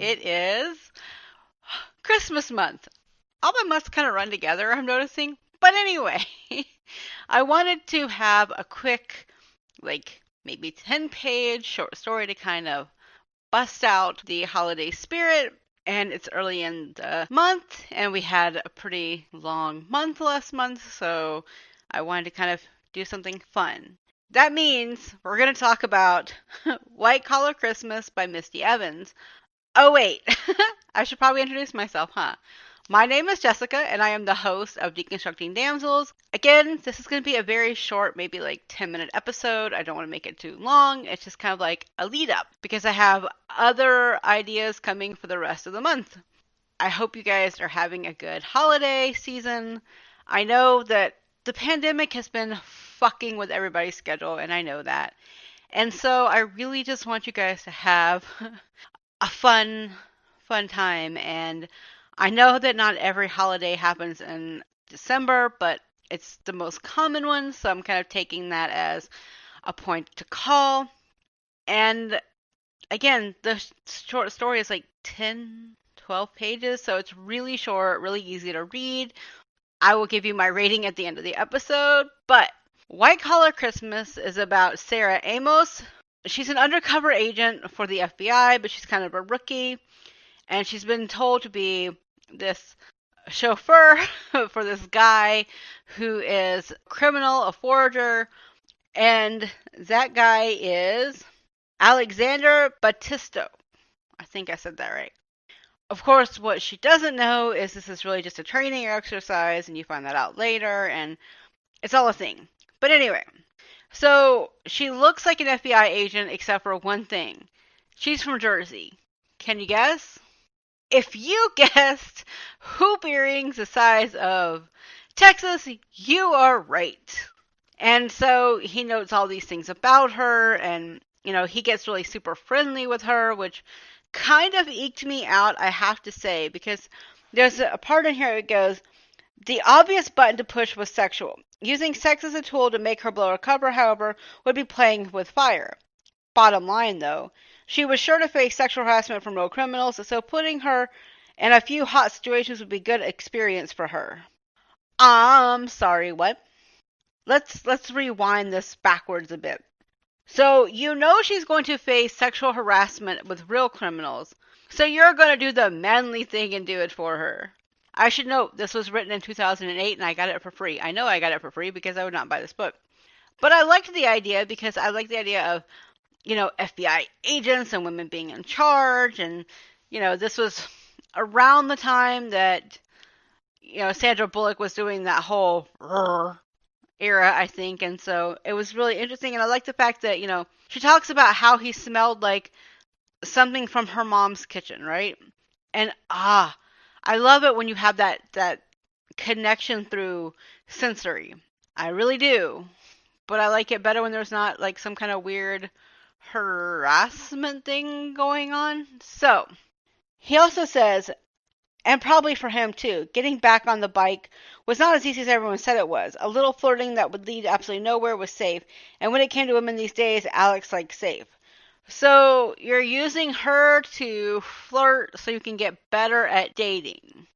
it is Christmas month. All my months kind of run together, I'm noticing. But anyway, I wanted to have a quick, like, maybe 10-page short story to kind of bust out the holiday spirit. And it's early in the month, and we had a pretty long month last month, so I wanted to kind of do something fun. That means we're going to talk about White Collar Christmas by Misty Evans. Oh, wait. I should probably introduce myself, huh? My name is Jessica, and I am the host of Deconstructing Damsels. Again, this is going to be a very short, maybe like 10-minute episode. I don't want to make it too long. It's just kind of like a lead up because I have other ideas coming for the rest of the month. I hope you guys are having a good holiday season. I know that the pandemic has been fucking with everybody's schedule, and I know that. And so I really just want you guys to have a fun time. And I know that not every holiday happens in December, but it's the most common one, so I'm kind of taking that as a point to call. And again, the short story is like 10, 12 pages, so it's really short, really easy to read. I will give you my rating at the end of the episode, but White Collar Christmas is about Sarah Amos. She's an undercover agent for the FBI, but she's kind of a rookie, and she's been told to be this chauffeur for this guy who is a criminal, a forger, and that guy is Alexander Batisto. I think I said that right. Of course, what she doesn't know is this is really just a training exercise, and you find that out later, and it's all a thing. But anyway, so she looks like an FBI agent except for one thing. She's from Jersey. Can you guess? If you guessed hoop earrings the size of Texas, you are right. And so he notes all these things about her, and, he gets really super friendly with her, which kind of eked me out, I have to say, because there's a part in here that goes, the obvious button to push was sexual. Using sex as a tool to make her blow her cover, however, would be playing with fire. Bottom line, though, she was sure to face sexual harassment from real criminals, so putting her in a few hot situations would be good experience for her. Sorry, what? Let's rewind this backwards a bit. So she's going to face sexual harassment with real criminals, so you're going to do the manly thing and do it for her. I should note this was written in 2008 and I got it for free. I know I got it for free because I would not buy this book. But I liked the idea because I like the idea of, FBI agents and women being in charge. And, this was around the time that, Sandra Bullock was doing that whole era, I think. And so it was really interesting. And I like the fact that, she talks about how he smelled like something from her mom's kitchen, right? And I love it when you have that connection through sensory. I really do. But I like it better when there's not like some kind of weird harassment thing going on. So, he also says, and probably for him too, getting back on the bike was not as easy as everyone said it was. A little flirting that would lead absolutely nowhere was safe. And when it came to women these days, Alex liked safe. So, you're using her to flirt so you can get better at dating.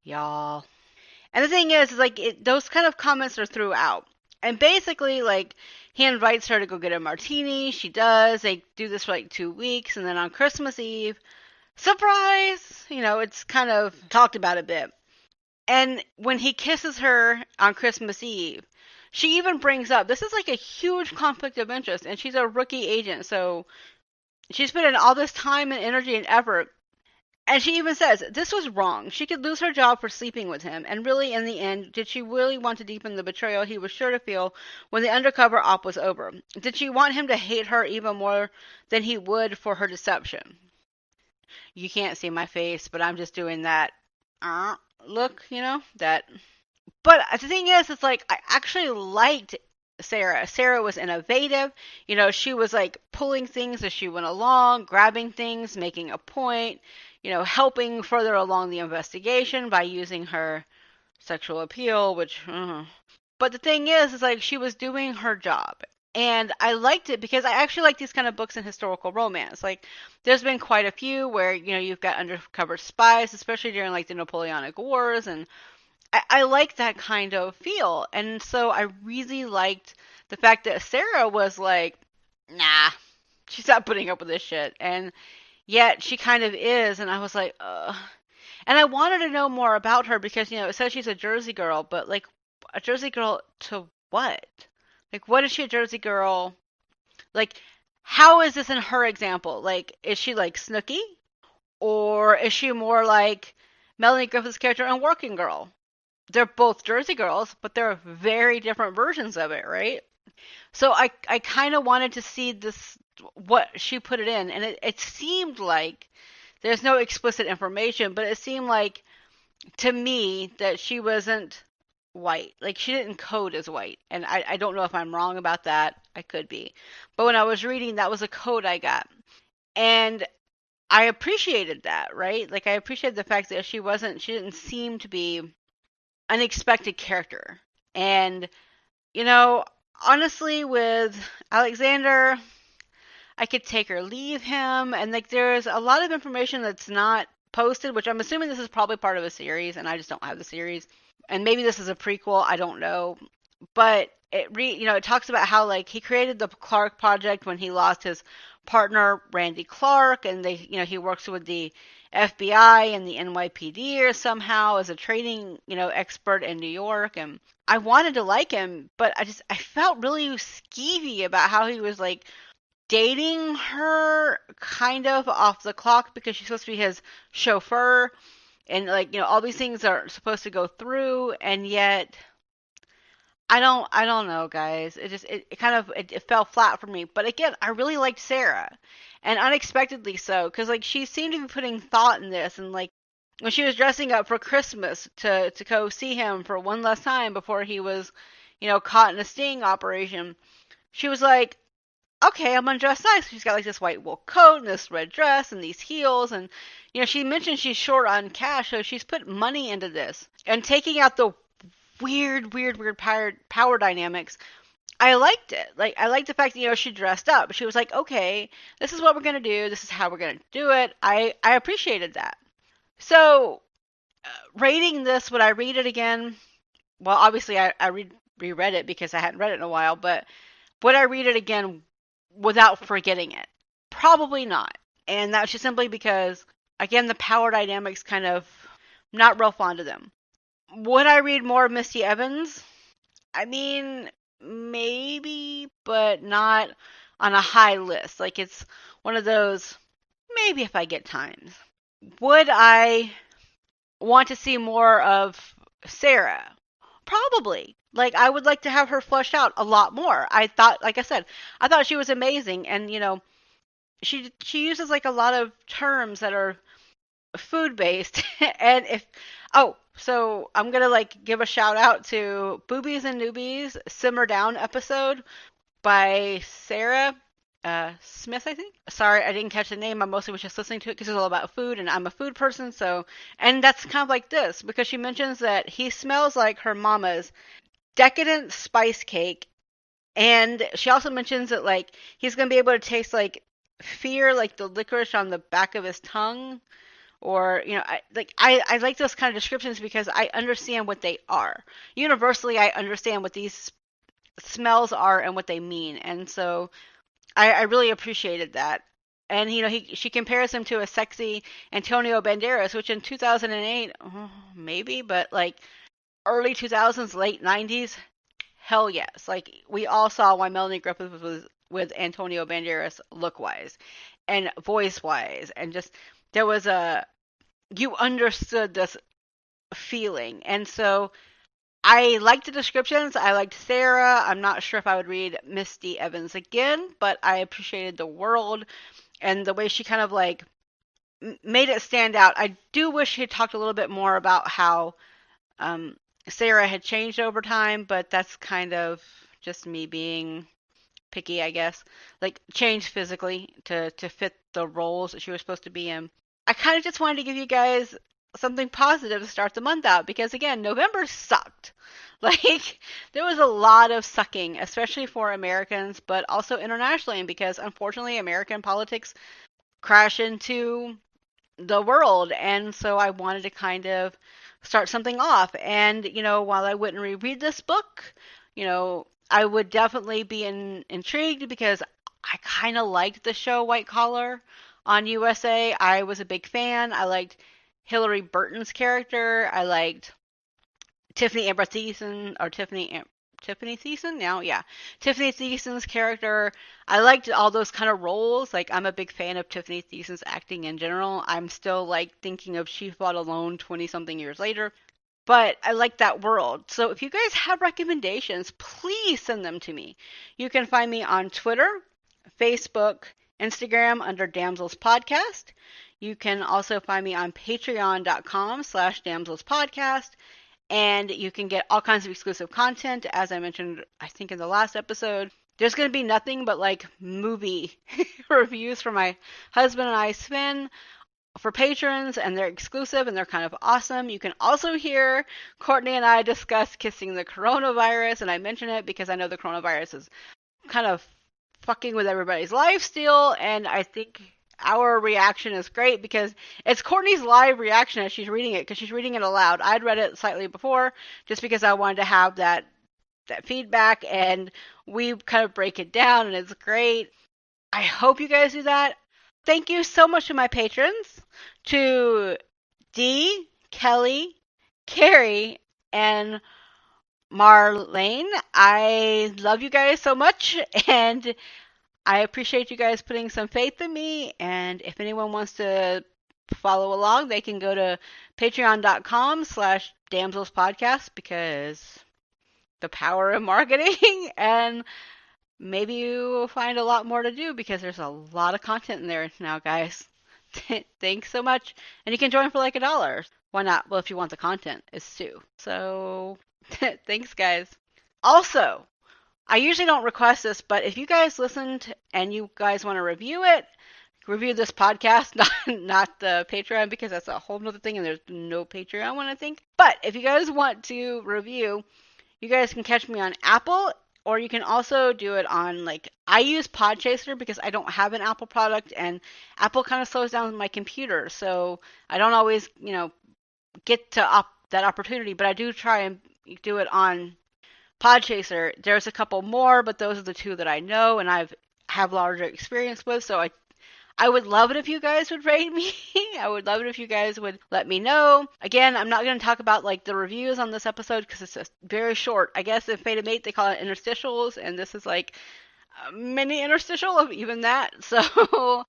Y'all. And the thing is like, those kind of comments are throughout. And basically, like, he invites her to go get a martini. She does. They do this for like 2 weeks. And then on Christmas Eve, surprise! It's kind of talked about a bit. And when he kisses her on Christmas Eve, she even brings up, this is like a huge conflict of interest. And she's a rookie agent. So she's put in all this time and energy and effort. And she even says, this was wrong. She could lose her job for sleeping with him. And really, in the end, did she really want to deepen the betrayal he was sure to feel when the undercover op was over? Did she want him to hate her even more than he would for her deception? You can't see my face, but I'm just doing that look, that. But the thing is, it's like, I actually liked Sarah. Sarah was innovative. She was like pulling things as she went along, grabbing things, making a point, helping further along the investigation by using her sexual appeal, which, But the thing is like, she was doing her job. And I liked it because I actually like these kind of books in historical romance. Like, there's been quite a few where, you've got undercover spies, especially during like the Napoleonic Wars. And I like that kind of feel. And so I really liked the fact that Sarah was like, nah, she's not putting up with this shit. And yet she kind of is. And I was like, ugh. And I wanted to know more about her because, it says she's a Jersey girl, but like, a Jersey girl to what? Like, what is she a Jersey girl? Like, how is this in her example? Like, is she like Snooki? Or is she more like Melanie Griffith's character in Working Girl? They're both Jersey girls, but they're very different versions of it, right? So I kind of wanted to see this, what she put it in, and it seemed like there's no explicit information, but it seemed like to me that she wasn't white. Like, she didn't code as white. And I don't know if I'm wrong about that. I could be. But when I was reading, that was a code I got. And I appreciated that, right? Like, I appreciated the fact that she didn't seem to be an unexpected character. And, you know, honestly, with Alexander, I could take or leave him. And, like, there's a lot of information that's not posted, which I'm assuming this is probably part of a series, and I just don't have the series. And maybe this is a prequel, I don't know. But it talks about how, like, he created the Clark Project when he lost his partner Randy Clark, and he works with the FBI and the NYPD or somehow as a trading expert in New York. And I wanted to like him, but I felt really skeevy about how he was like dating her kind of off the clock because she's supposed to be his chauffeur, and like all these things are supposed to go through, and yet I don't know, guys. It kind of it fell flat for me. But again, I really liked Sarah, and unexpectedly so, because like she seemed to be putting thought in this, and like when she was dressing up for Christmas to go see him for one last time before he was, caught in a sting operation, she was like, okay, I'm gonna dress nice. She's got like this white wool coat and this red dress and these heels, and she mentioned she's short on cash, so she's put money into this and taking out the weird power dynamics. I liked it. Like, I liked the fact that she dressed up. She was like, okay, this is what we're gonna do. This is how we're gonna do it. I appreciated that. So, rating this, would I read it again? Well, obviously I reread it because I hadn't read it in a while, but would I read it again without forgetting it? Probably not. And that's just simply because, again, the power dynamics kind of not real fond of them. Would I read more of Misty Evans? I mean, maybe, but not on a high list. Like, it's one of those, maybe if I get time. Would I want to see more of Sarah? Probably. Like, I would like to have her fleshed out a lot more. I thought, like I said, I thought she was amazing, and she uses like a lot of terms that are food based. And so I'm gonna like give a shout out to Boobies and Noobies Simmer Down episode by Sarah Smith, I think. Sorry, I didn't catch the name. I mostly was just listening to it because it's all about food, and I'm a food person. So, and that's kind of like this because she mentions that he smells like her mama's decadent spice cake, and she also mentions that like he's gonna be able to taste like fear, like the licorice on the back of his tongue, or I like those kind of descriptions because I understand what they are. Universally, I understand what these smells are and what they mean, and so I really appreciated that. And she compares him to a sexy Antonio Banderas, which in 2008, maybe, but like early 2000s, late 90s, hell yes. Like, we all saw why Melanie Griffith was with Antonio Banderas look wise and voice wise, and just there was you understood this feeling. And so I liked the descriptions. I liked Sarah. I'm not sure if I would read Misty Evans again, but I appreciated the world and the way she kind of like made it stand out. I do wish she had talked a little bit more about how Sarah had changed over time, but that's kind of just me being picky, I guess. Like, changed physically to fit the roles that she was supposed to be in. I kind of just wanted to give you guys something positive to start the month out, because again, November sucked. Like, there was a lot of sucking, especially for Americans, but also internationally, because unfortunately, American politics crash into the world. And so I wanted to kind of start something off. And, while I wouldn't reread this book, I would definitely be intrigued, because I kind of liked the show White Collar on USA. I was a big fan. I liked Hillary Burton's character. I liked Tiffany Amber Thiessen, or Tiffany Thiessen now, yeah, Tiffany Thiessen's character. I liked all those kind of roles. Like, I'm a big fan of Tiffany Thiessen's acting in general. I'm still like thinking of She Fought Alone 20 something years later. But I like that world. So if you guys have recommendations, please send them to me. You can find me on Twitter, Facebook, Instagram under Damsels Podcast. You can also find me on patreon.com/Damsels Podcast. And you can get all kinds of exclusive content, as I mentioned, I think in the last episode. There's going to be nothing but like movie reviews for my husband and I, Sven, for patrons, and they're exclusive and they're kind of awesome. You can also hear Courtney and I discuss kissing the coronavirus, and I mention it because I know the coronavirus is kind of fucking with everybody's life still, and I think our reaction is great because it's Courtney's live reaction as she's reading it, because she's reading it aloud. I'd read it slightly before just because I wanted to have that feedback, and we kind of break it down, and it's great. I hope you guys do that. Thank you so much to my patrons, to Dee, Kelly, Kerry, and Marlene. I love you guys so much, and I appreciate you guys putting some faith in me. And if anyone wants to follow along, they can go to patreon.com/damselspodcast, because the power of marketing. And maybe you will find a lot more to do, because there's a lot of content in there now, guys. Thanks so much. And you can join for like $1. Why not? Well, if you want the content, it's $2. So thanks, guys. Also, I usually don't request this, but if you guys listened and you guys want to review it, review this podcast, not the Patreon, because that's a whole nother thing, and there's no Patreon one, I think. But if you guys want to review, you guys can catch me on Apple, or you can also do it on, like, I use Podchaser because I don't have an Apple product, and Apple kind of slows down my computer, so I don't always, get to that opportunity, but I do try and do it on Podchaser. There's a couple more, but those are the two that I know and have larger experience with. So I would love it if you guys would rate me. I would love it if you guys would let me know. Again, I'm not going to talk about like the reviews on this episode because it's just very short. I guess in Fate of Mate they call it interstitials, and this is like a mini interstitial of even that. So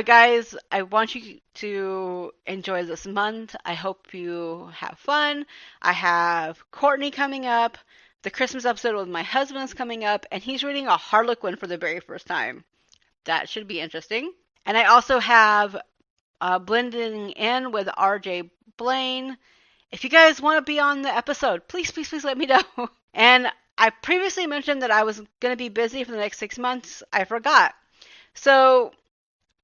guys, I want you to enjoy this month. I hope you have fun. I have Courtney coming up. The Christmas episode with my husband is coming up, and he's reading a Harlequin for the very first time. That should be interesting. And I also have Blending In with RJ Blaine. If you guys want to be on the episode, please, please, please let me know. And I previously mentioned that I was going to be busy for the next 6 months. I forgot. So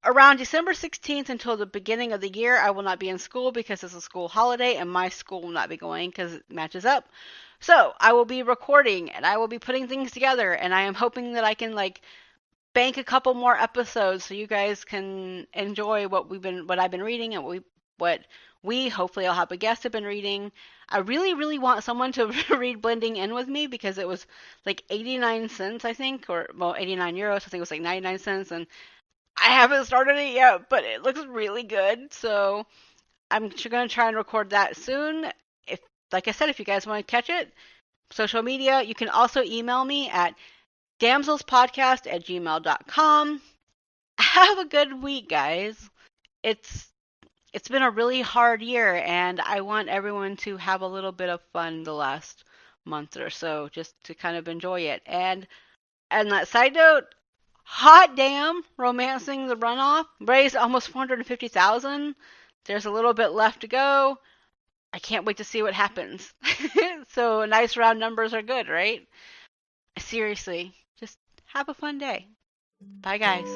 around December 16th until the beginning of the year, I will not be in school because it's a school holiday, and my school will not be going because it matches up. So I will be recording, and I will be putting things together, and I am hoping that I can like bank a couple more episodes so you guys can enjoy what I've been reading, and what we hopefully I'll have a guest have been reading. I really, really want someone to read Blending In with me because it was like 89 cents, I think, or well, 89 euros. I think it was like 99 cents, and I haven't started it yet, but it looks really good. So I'm going to try and record that soon. If, like I said, if you guys want to catch it, social media, you can also email me at damselspodcast@gmail.com. Have a good week, guys. It's been a really hard year, and I want everyone to have a little bit of fun the last month or so, just to kind of enjoy it. And that side note, hot damn, Romancing the Runoff raised almost $450,000. There's a little bit left to go. I can't wait to see what happens. So nice round numbers are good, right? Seriously, just have a fun day. Bye, guys.